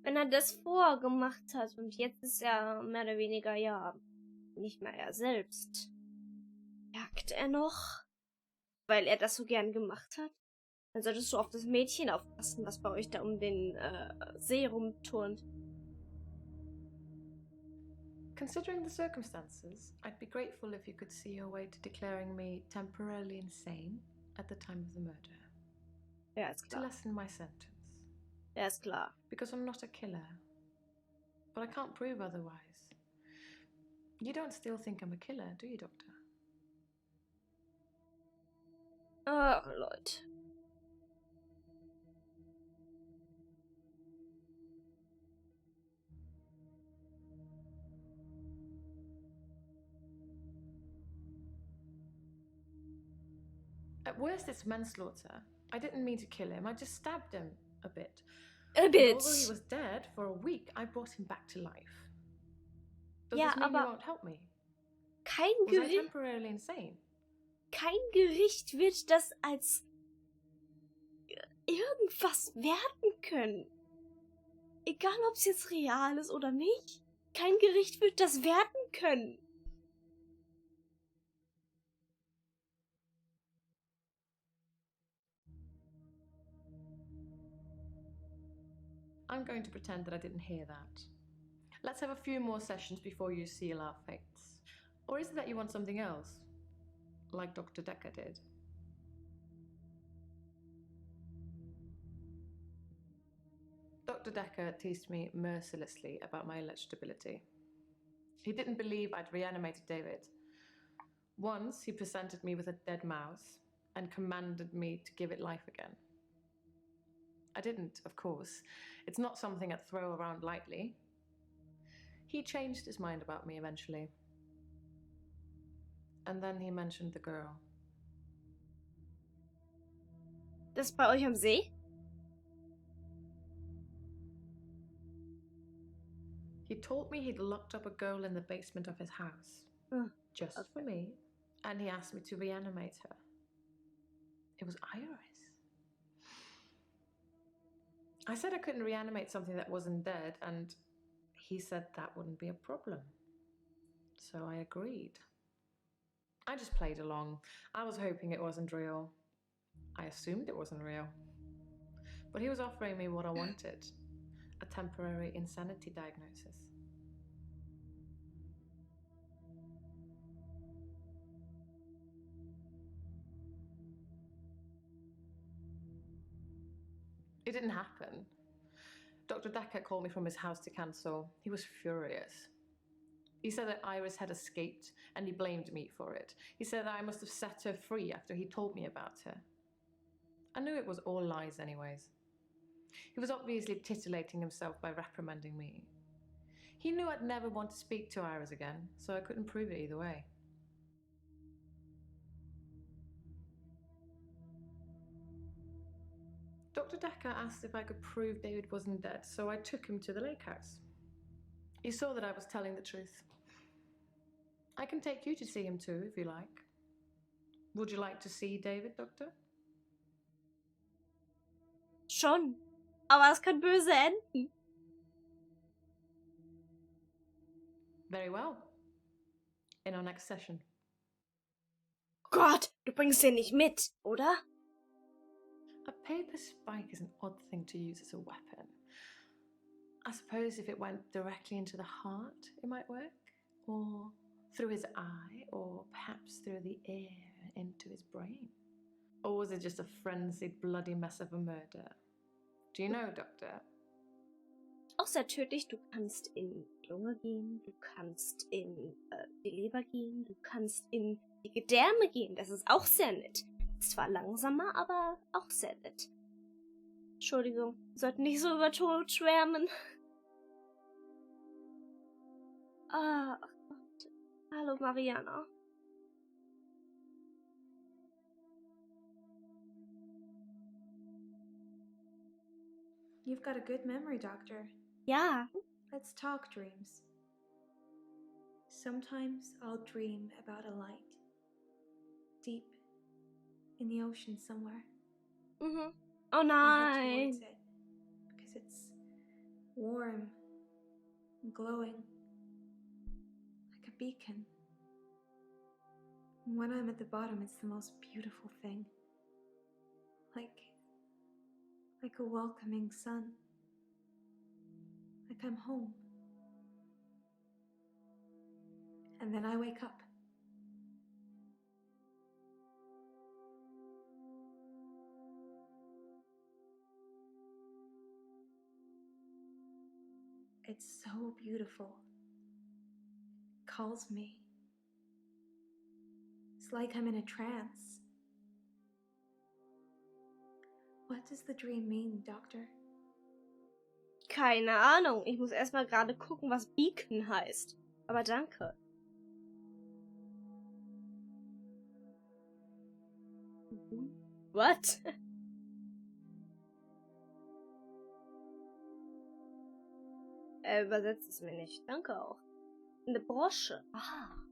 Wenn er das vorher gemacht hat und jetzt ist er mehr oder weniger, ja, nicht mehr er selbst. Jagt er noch? Weil er das so gern gemacht hat? Dann solltest du auf das Mädchen aufpassen, was bei euch da um den See rumturnt. Considering the circumstances, I'd be grateful if you could see your way to declaring me temporarily insane at the time of the murder. Ja, ist To klar. lessen my sentence. Ja, ist klar. Because I'm not a killer. But I can't prove otherwise. You don't still think I'm a killer, do you, Doctor? Ach, Leute. At worst, it's manslaughter. I didn't mean to kill him. I just stabbed him a bit. A And bit. although he was dead for a week, I brought him back to life. Does Ja, this mean you aber won't help me? kein Was I Gericht, temporarily insane? kein Gericht wird das als irgendwas werten können. Egal, ob es jetzt real ist oder nicht. Kein Gericht wird das werten können. I'm going to pretend that I didn't hear that. Let's have a few more sessions before you seal our fates. Or is it that you want something else? Like Dr. Dekker did? Dr. Dekker teased me mercilessly about my eligibility. He didn't believe I'd reanimated David. Once he presented me with a dead mouse and commanded me to give it life again. I didn't, of course. It's not something I'd throw around lightly. He changed his mind about me eventually. And then he mentioned the girl. Das bei euch am See? He told me he'd locked up a girl in the basement of his house. Just for me. And he asked me to reanimate her. It was Iris. I said I couldn't reanimate something that wasn't dead, and he said that wouldn't be a problem. So I agreed. I just played along. I was hoping it wasn't real. I assumed it wasn't real. But he was offering me what I wanted. A temporary insanity diagnosis. It didn't happen. Dr. Dekker called me from his house to cancel. He was furious. He said that Iris had escaped and he blamed me for it. He said that I must have set her free after he told me about her. I knew it was all lies anyways. He was obviously titillating himself by reprimanding me. He knew I'd never want to speak to Iris again, so I couldn't prove it either way. Dr. Dekker asked if I could prove David wasn't dead, so I took him to the lake house. He saw that I was telling the truth. I can take you to see him too, if you like. Would you like to see David, Doctor? Schon. Aber es kann böse enden. Very well. In our next session. Gott, du bringst den nicht mit, oder? A paper spike is an odd thing to use as a weapon. I suppose if it went directly into the heart, it might work. Or through his eye, or perhaps through the ear into his brain. Or was it just a frenzied, bloody mess of a murder? Do you know, Doctor? Auch sehr tödlich. Du kannst in die Lunge gehen, du kannst in die Leber gehen, du kannst in die Gedärme gehen. Das ist auch sehr nett. Ist zwar langsamer, aber auch sehr nett. Entschuldigung, wir sollten nicht so über Tod schwärmen. Ah, ach Gott. Hallo Mariana. You've got a good memory, Doctor. Ja, Let's talk dreams. Sometimes I'll dream about a light. Deep in the ocean somewhere. mhm. Oh I head nein. towards it because it's warm and glowing like a beacon. And when I'm at the bottom, it's the most beautiful thing. Like a welcoming sun. Like I'm home. And then I wake up. It's so beautiful. It calls me. It's like I'm in a trance. What does the dream mean, Doctor? Keine Ahnung. Ich muss erstmal gerade gucken, was Beacon heißt. Aber danke. What? Übersetzt es mir nicht. Danke auch. Eine Brosche. Ah.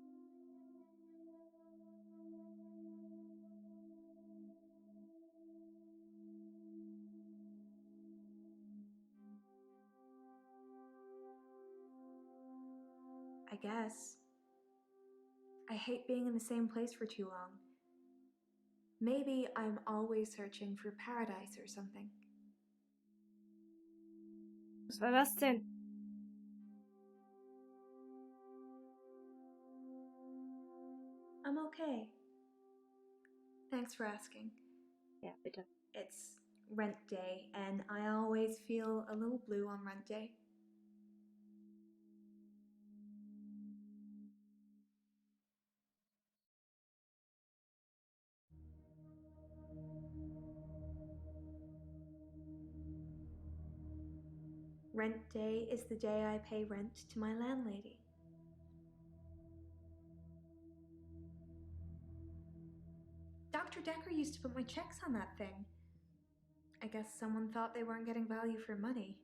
I guess. I hate being in the same place for too long. Maybe I'm always searching for paradise or something. Was war das denn? I'm okay. Thanks for asking. Ja, bitte. It's rent day, and I always feel a little blue on rent day. Rent day is the day I pay rent to my landlady. Dr. Dekker used to put my checks on that thing. I guess someone thought they weren't getting value for money.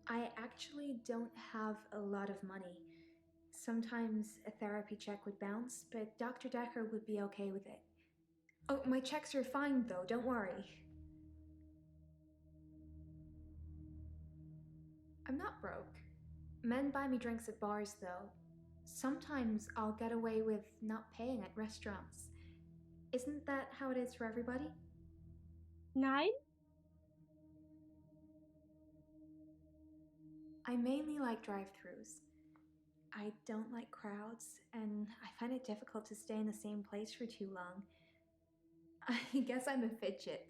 I actually don't have a lot of money. Sometimes a therapy check would bounce, but Dr. Dekker would be okay with it. Oh, my checks are fine though, don't worry. I'm not broke. Men buy me drinks at bars though. Sometimes I'll get away with not paying at restaurants. Isn't that how it is for everybody? Nein? I mainly like drive-thrus. I don't like crowds, and I find it difficult to stay in the same place for too long. I guess I'm a fidget.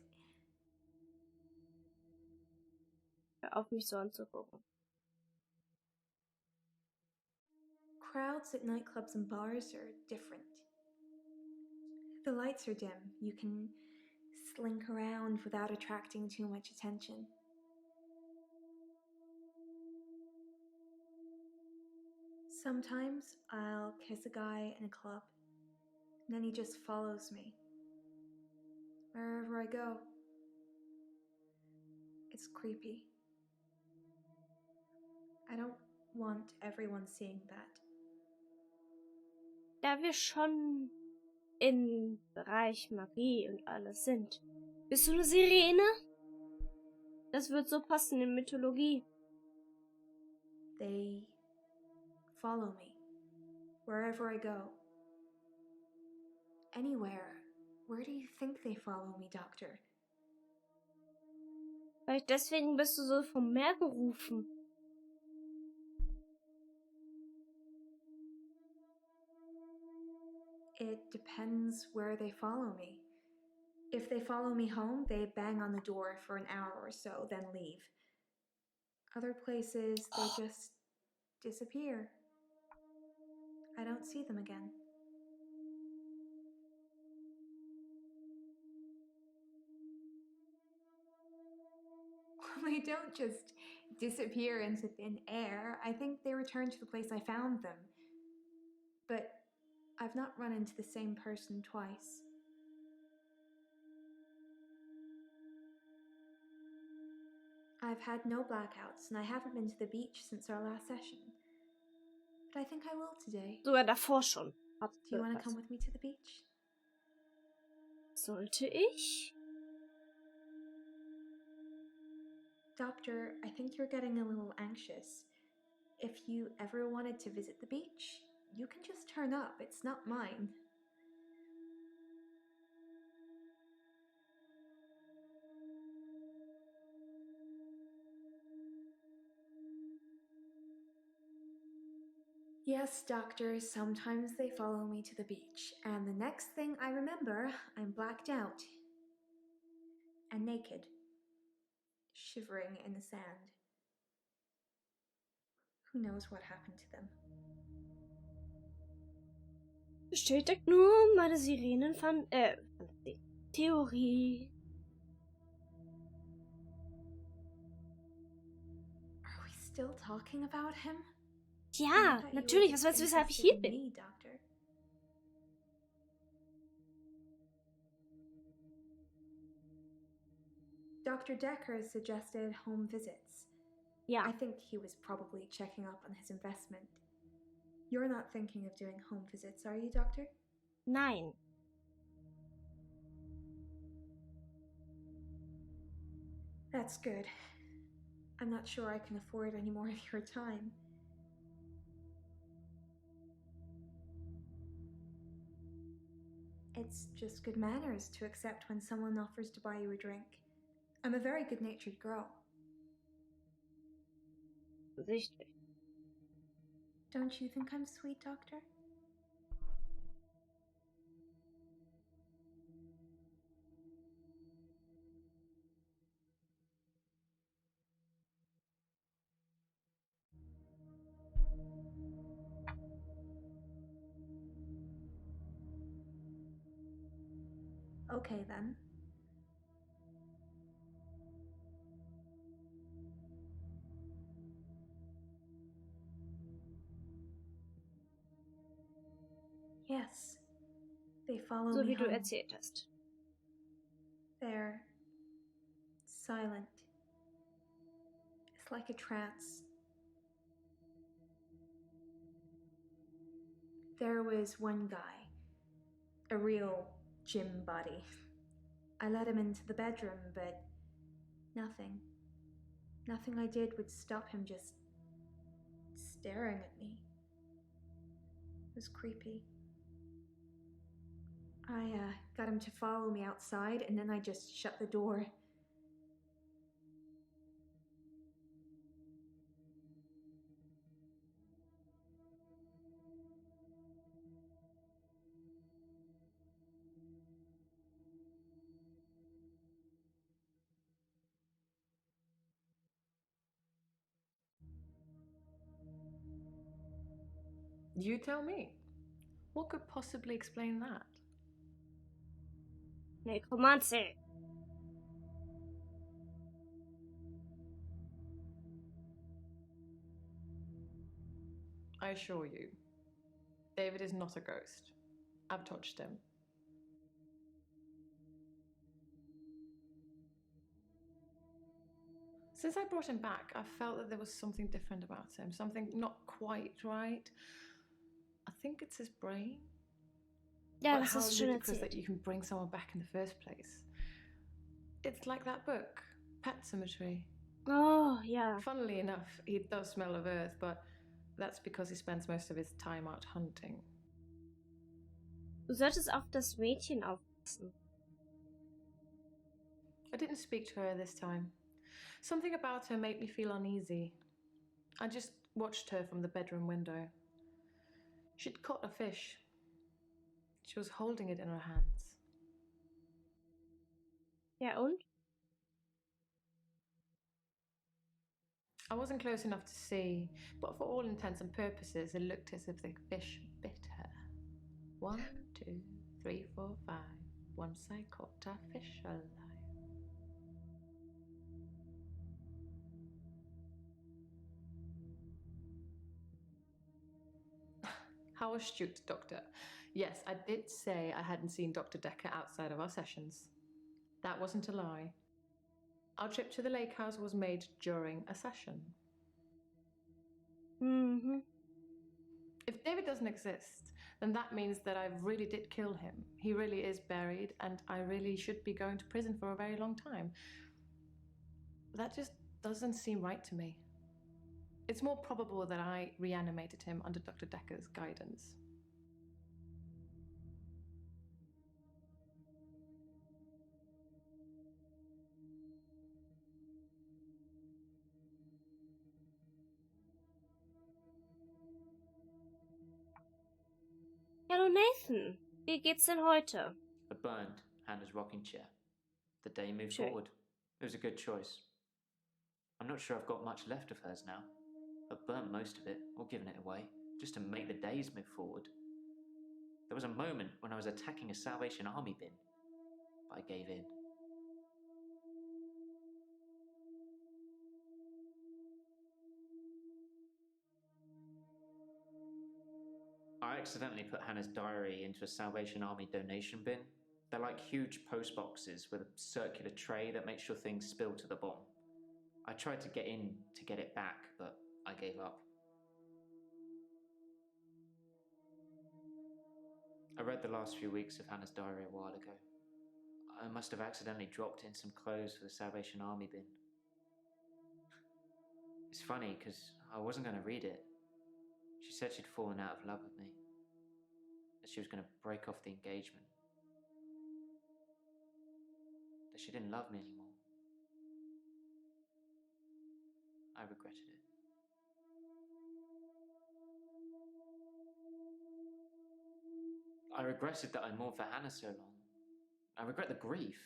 Hör auf, mich so anzugucken. Crowds at nightclubs and bars are different. The lights are dim. You can slink around without attracting too much attention. Sometimes I'll kiss a guy in a club, and then he just follows me wherever I go. It's creepy. I don't want everyone seeing that. Da wir schon im Bereich Magie und alles sind. Bist du eine Sirene? Das wird so passen in Mythologie. They follow me. Wherever I go. Anywhere. Where do you think they follow me, Doctor? Vielleicht deswegen bist du so vom Meer gerufen. It depends where they follow me. If they follow me home, they bang on the door for an hour or so, then leave. Other places, they just disappear. I don't see them again. They don't just disappear into thin air. I think they return to the place I found them. But I've not run into the same person twice. I've had no blackouts, and I haven't been to the beach since our last session. But I think I will today. Sogar davor schon. Do you want to come with me to the beach? Sollte ich? Doctor, I think you're getting a little anxious. If you ever wanted to visit the beach, you can just turn up. It's not mine. Yes, Doctor, sometimes they follow me to the beach, and the next thing I remember, I'm blacked out. And naked. Shivering in the sand. Who knows what happened to them? Bestätigt nur meine Theorie. Are we still talking about him? Ja, natürlich. Was weißt du, weshalb ich hier bin? Doctor. Dr. Dekker suggested home visits. Ja. I think he was probably checking up on his investment. You're not thinking of doing home visits, are you, Doctor? Nein. That's good. I'm not sure I can afford any more of your time. It's just good manners to accept when someone offers to buy you a drink. I'm a very good-natured girl. Richtig. Don't you think I'm sweet, Doctor? Okay, then. Yes. They follow So me wie du home. erzählt hast. They're silent. It's like a trance. There was one guy, a real gym body. I let him into the bedroom, but nothing. Nothing I did would stop him just staring at me. It was creepy. I got him to follow me outside, and then I just shut the door. You tell me. What could possibly explain that? Nekromanze. I assure you, David is not a ghost. I've touched him. Since I brought him back, I felt that there was something different about him, something not quite right. I think it's his brain. Ja, But das how hast du schon ludicrous that erzählt. you can bring someone back in the first place. It's like that book, Pet Cemetery. Oh, ja. Funnily enough, he does smell of earth, but That's because he spends most of his time out hunting. Du solltest auf das Mädchen aufpassen. I didn't speak to her this time. Something about her made me feel uneasy. I just watched her from the bedroom window. She'd caught a fish. She was holding it in her hands. Ja, und? I wasn't close enough to see, but for all intents and purposes, it looked as if the fish bit her. 1, 2, 3, 4, 5. Once I caught a fish alive. How astute, Doctor. Yes, I did say I hadn't seen Dr. Dekker outside of our sessions. That wasn't a lie. Our trip to the lake house was made during a session. Mhm. If David doesn't exist, then that means that I really did kill him. He really is buried, and I really should be going to prison for a very long time. That just doesn't seem right to me. It's more probable that I reanimated him under Dr. Dekker's guidance. Hallo Nathan, wie geht's denn heute? I burned Hannah's rocking chair. The day moved Schön. forward. It was a good choice. I'm not sure I've got much left of hers now. I've burnt most of it, or given it away, just to make the days move forward. There was a moment when I was attacking a Salvation Army bin, but I gave in. I accidentally put Hannah's diary into a Salvation Army donation bin. They're like huge post boxes with a circular tray that makes sure things spill to the bottom. I tried to get in to get it back, but I gave up. I read the last few weeks of Hannah's diary a while ago. I must have accidentally dropped in some clothes for the Salvation Army bin. It's funny, because I wasn't going to read it. She said she'd fallen out of love with me, that she was going to break off the engagement, that she didn't love me anymore. I regretted it. I regretted that I mourned for Hannah so long. I regret the grief.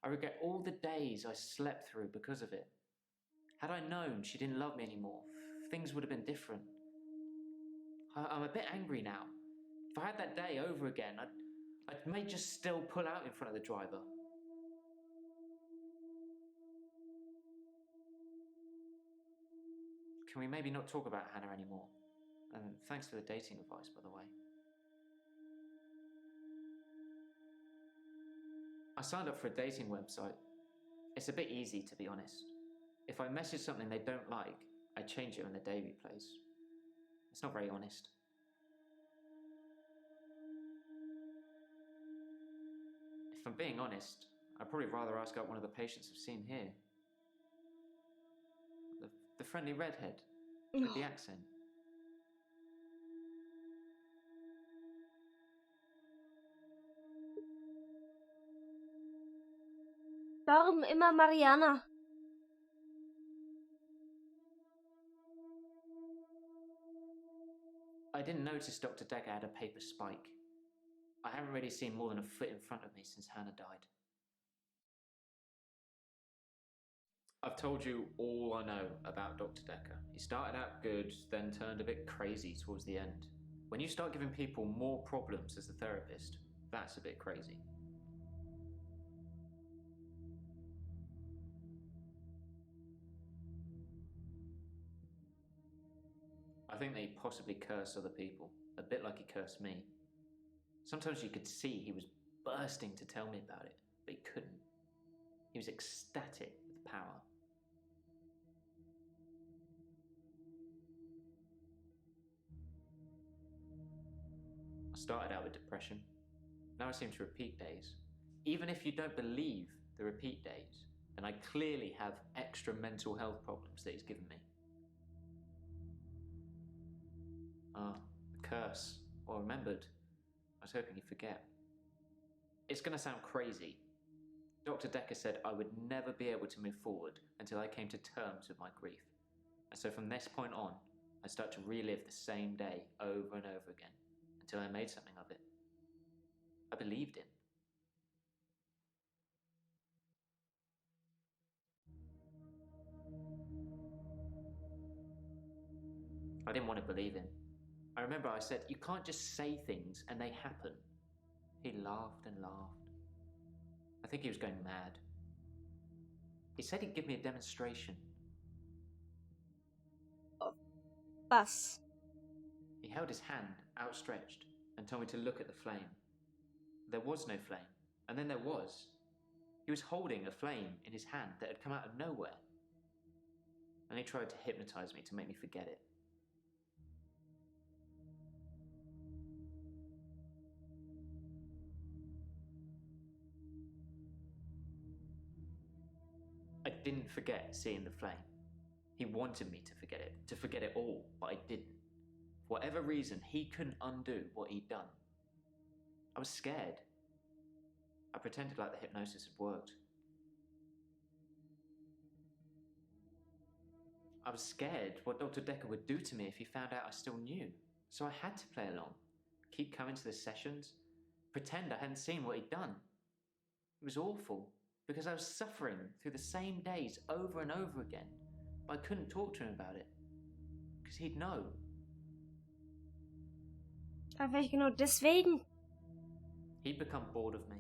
I regret all the days I slept through because of it. Had I known she didn't love me anymore, things would have been different. I'm a bit angry now. If I had that day over again, I may just still pull out in front of the driver. Can we maybe not talk about Hannah anymore? And thanks for the dating advice, by the way. I signed up for a dating website. It's a bit easy, to be honest. If I message something they don't like, I change it when the day replays. It's not very honest. If I'm being honest, I'd probably rather ask out one of the patients I've seen here. The friendly redhead with the accent. Warum immer Mariana? I didn't notice Dr. Dekker had a paper spike. I haven't really seen more than a foot in front of me since Hannah died. I've told you all I know about Dr. Dekker. He started out good, then turned a bit crazy towards the end. When you start giving people more problems as a therapist, that's a bit crazy. I think that he possibly cursed other people, a bit like he cursed me. Sometimes you could see he was bursting to tell me about it, but he couldn't. He was ecstatic with power. I started out with depression. Now I seem to repeat days. Even if you don't believe the repeat days, then I clearly have extra mental health problems that he's given me. Ah, a curse. Or remembered. I was hoping you'd forget. It's going to sound crazy. Dr. Dekker said I would never be able to move forward until I came to terms with my grief. And so from this point on, I start to relive the same day over and over again until I made something of it. I believed him. I didn't want to believe him. I remember I said, you can't just say things and they happen. He laughed and laughed. I think he was going mad. He said he'd give me a demonstration. Was? He held his hand outstretched and told me to look at the flame. There was no flame, and then there was. He was holding a flame in his hand that had come out of nowhere. And he tried to hypnotize me to make me forget it. I didn't forget seeing the flame. He wanted me to forget it all, but I didn't. For whatever reason, he couldn't undo what he'd done. I was scared. I pretended like the hypnosis had worked. I was scared what Dr. Dekker would do to me if he found out I still knew. So I had to play along, keep coming to the sessions, pretend I hadn't seen what he'd done. It was awful, because I was suffering through the same days over and over again, but I couldn't talk to him about it, because he'd know. Vielleicht genau deswegen. He'd become bored of me,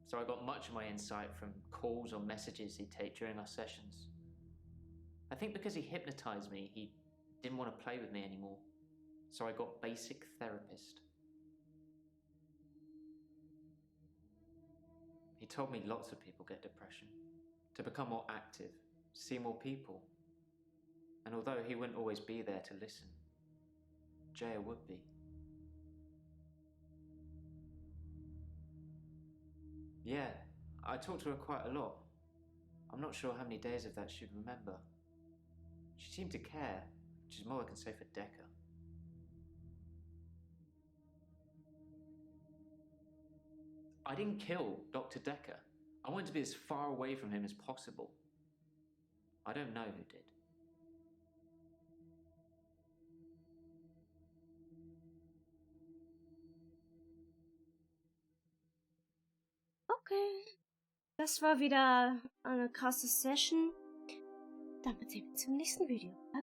so I got much of my insight from calls or messages he'd take during our sessions. I think because he hypnotized me, he didn't want to play with me anymore, so I got basic therapist. He told me lots of people get depression, to become more active, see more people. And although he wouldn't always be there to listen, Jaya would be. Yeah, I talked to her quite a lot. I'm not sure how many days of that she'd remember. She seemed to care, which is more I can say for Dekker. I didn't kill Dr. Dekker. I wanted to be as far away from him as possible. I don't know who did. Okay. Das war wieder eine krasse Session. Damit sehen wir uns im nächsten Video.